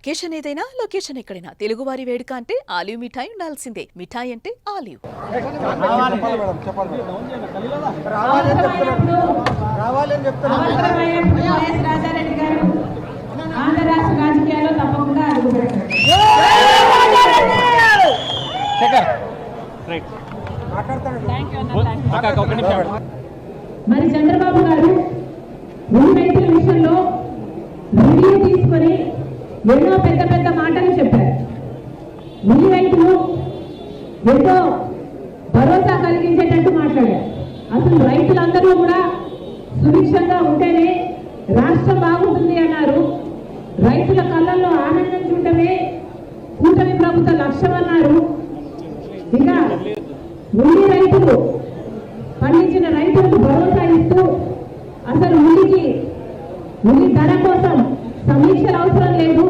Occasion ఏదైనా location ఎక్కడైనా తెలుగువారి వేడుక అంటే ఆలివ్ మిఠాయి ఉండాల్సిందే. మిఠాయి అంటే ఆలివ్. మరి చంద్రబాబు గారు రైతుల విషయంలో రివ్యూ తీసుకొని ఎన్నో పెద్ద పెద్ద మాటలు చెప్పారు. ఉల్లి రైతులు ఎంతో భరోసా కలిగించేటట్టు మాట్లాడారు. అసలు రైతులందరూ కూడా సుభిక్షంగా ఉంటేనే రాష్ట్రం బాగుంటుంది అన్నారు. రైతుల కళ్ళల్లో ఆనందం చూడటమే కూటమి ప్రభుత్వ లక్ష్యం అన్నారు. ఇక ఉల్లి రైతులు పండించిన రైతులకు భరోసా ఇస్తూ అసలు ఉల్లి ధర కోసం సమీక్షలు అవసరం లేదు,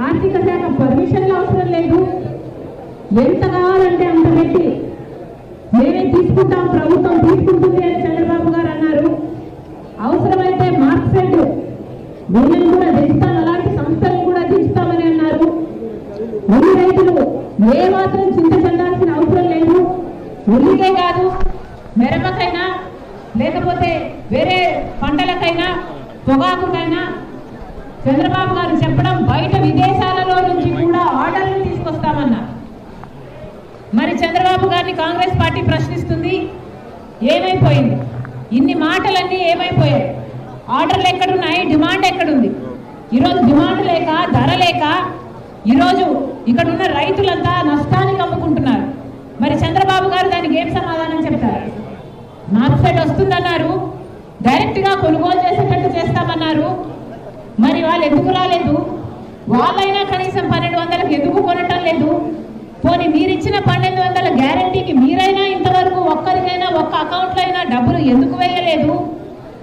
ఆర్థిక శాఖ పర్మిషన్లు అవసరం లేదు, ఎంత కావాలంటే అంత పెట్టి మేమే తీసుకుంటాం, ప్రభుత్వం తీసుకుంటుంది అని చంద్రబాబు గారు అన్నారు. అవసరమైతే మార్క్సెట్ వీళ్ళని కూడా దించుతాం, అలాంటి సంస్థలను కూడా దించుతామని అన్నారు. ఉల్లి రైతులు ఏ మాత్రం చింత చెందాల్సిన అవసరం లేదు. ఉల్లికే కాదు, మిరపకైనా లేకపోతే వేరే పంటలకైనా పొగాకుకైనా చంద్రబాబు గారు చెప్పడం బయట విదేశాలలో నుంచి కూడా ఆర్డర్లు తీసుకొస్తామన్నారు. మరి చంద్రబాబు గారిని కాంగ్రెస్ పార్టీ ప్రశ్నిస్తుంది, ఏమైపోయింది? ఇన్ని మాటలన్నీ ఏమైపోయాయి? ఆర్డర్లు ఎక్కడున్నాయి? డిమాండ్ ఎక్కడుంది? ఈరోజు డిమాండ్ లేక, ధర లేక ఈరోజు ఇక్కడ ఉన్న రైతులంతా నష్టానికి అమ్ముకుంటున్నారు. మరి చంద్రబాబు గారు దానికి ఏం సమాధానం చెప్తారు? మార్కెట్ వస్తుందన్నారు, డైరెక్ట్ గా కొనుగోలు చేసేటట్టు చేస్తామన్నారు. మరి వాళ్ళు ఎందుకు రాలేదు? వాళ్ళైనా కనీసం 1200కి ఎందుకు కొనటం లేదు? పోనీ మీరిచ్చిన 1200 గ్యారంటీకి మీరైనా ఇంతవరకు ఒక్కరికైనా ఒక్క అకౌంట్లో అయినా డబ్బులు ఎందుకు వేయలేదు?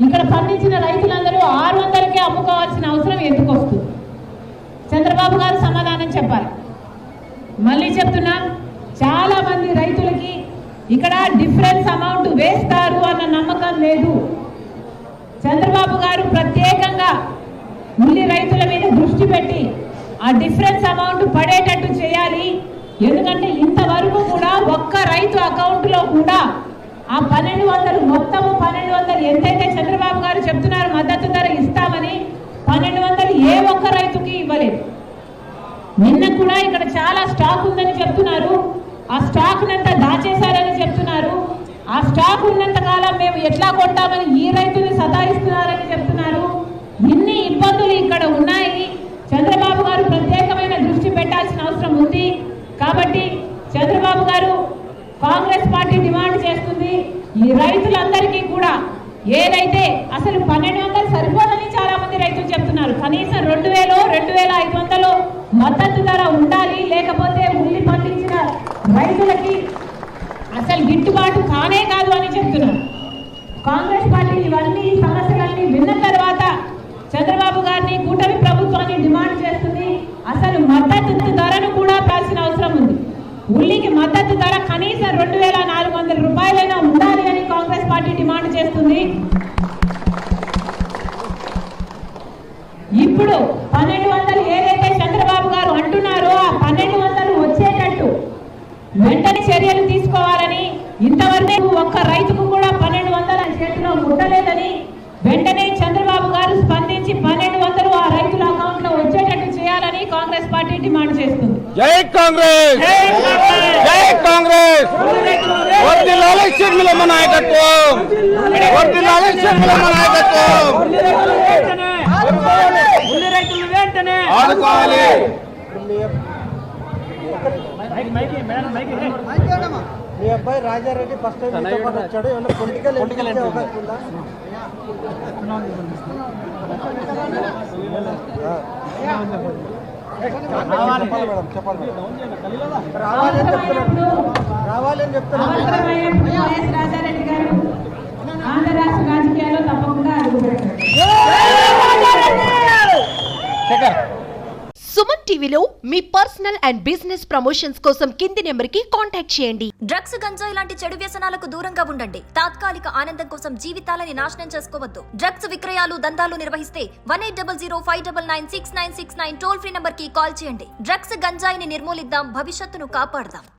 ఇక్కడ పండించిన రైతులందరూ 600కే అమ్ముకోవాల్సిన అవసరం ఎందుకు వస్తుంది? చంద్రబాబు గారు సమాధానం చెప్పాలి. మళ్ళీ చెప్తున్నా, చాలా మంది రైతులకి ఇక్కడ డిఫరెన్స్ అమౌంట్ వేస్తారు అన్న నమ్మకం లేదు. చంద్రబాబు గారు ప్రత్యేకంగా ఉల్లి రైతుల మీద దృష్టి పెట్టి ఆ డిఫరెన్స్ అమౌంట్ పడేటట్టు చేయాలి. ఎందుకంటే ఇంతవరకు కూడా ఒక్క రైతు అకౌంట్లో కూడా ఆ 1200 మొత్తము 1200 ఎంతైతే చంద్రబాబు గారు చెప్తున్నారు మద్దతు ధర ఇస్తామని 1200 ఏ ఒక్క రైతుకి ఇవ్వలేదు. నిన్న కూడా ఇక్కడ చాలా స్టాక్ ఉందని చెప్తున్నారు, ఆ స్టాక్ నంతా దాచేశారని చెప్తున్నారు. ఆ స్టాక్ ఉన్నంత కాలం మేము ఎట్లా కొంటామని ఈ రైతుని సతాయిస్తున్నారని చెప్తున్నారు. ఇన్ని ఇబ్బందులు ఇక్కడ ఉన్నాయి. చంద్రబాబు గారు ప్రత్యేకమైన దృష్టి పెట్టాల్సిన అవసరం ఉంది. కాబట్టి చంద్రబాబు గారు, కాంగ్రెస్ పార్టీ డిమాండ్ చేస్తుంది, ఈ రైతులందరికీ కూడా ఏదైతే అసలు 1200 సరిపోదని చాలా మంది రైతులు చెప్తున్నారు, కనీసం 2000 2500 మద్దతు ధర ఉండాలి, లేకపోతే ఉల్లి పండించిన రైతులకి అసలు గిట్టుబాటు కానే కాదు అని చెప్తున్నారు. కాంగ్రెస్ పార్టీ ఇవన్నీ సమస్యలన్నీ విన్న తర్వాత చంద్రబాబు గారిని, కూటమి ప్రభుత్వాన్ని డిమాండ్ చేస్తుంది, అసలు మద్దతు ధరను కూడా పెంచాల్సిన అవసరం ఉంది. ఉల్లికి మద్దతు ధర కనీసం 2400 రూపాయలైనా ఉండాలి అని కాంగ్రెస్ పార్టీ డిమాండ్ చేస్తుంది. ఇప్పుడు 1200 ఏదైతే చంద్రబాబు గారు అంటున్నారో ఆ 1200 వచ్చేటట్టు వెంటనే చర్యలు తీసుకోవాలని, ఇంతవరకు ఒక్క రైతుకు కూడా 1200 చేతిలో ముట్టలేదని వెంటనే చంద్రబాబు గారు స్పందించి 1200 ఆ రైతుల అకౌంట్ లో వచ్చేటట్టు చేయాలని కాంగ్రెస్ పార్టీ డిమాండ్ చేస్తుంది. జై కాంగ్రెస్, జై కాంగ్రెస్. వర్ధిల్లాలి షర్మిలమ్మ నాయకత్వం, వర్ధిల్లాలి షర్మిలమ్మ నాయకత్వం. ఆదుకోవాలి. మీ అబ్బాయి రాజారెడ్డి ఫస్ట్ టైం వచ్చాడు, ఏమన్నా పొలిటికల్ అవకాశం ఉందా? చెప్పాలి రావాలని చెప్తున్నారు. రాజారెడ్డి గారు ఆంధ్ర రాష్ట్ర రాజకీయాల్లో తప్పకుండా అడుగుపెట్టారు. సుమన్ టీవీలో మీ పర్సనల్ అండ్ బిజినెస్ ప్రమోషన్స్ కోసం కింది నెంబర్కి కాంటాక్ట్ చేయండి. డ్రగ్స్, గంజాయి లాంటి చెడు వ్యసనాలకు దూరంగా ఉండండి. తాత్కాలిక ఆనందం కోసం జీవితాలని నాశనం చేసుకోవద్దు. డ్రగ్స్ విక్రయాలు, దందాలు నిర్వహిస్తే 1800599696 టోల్ ఫ్రీ నంబర్ కి కాల్ చేయండి. డ్రగ్స్, గంజాయిని నిర్మూలిద్దాం, భవిష్యత్తును కాపాడదాం.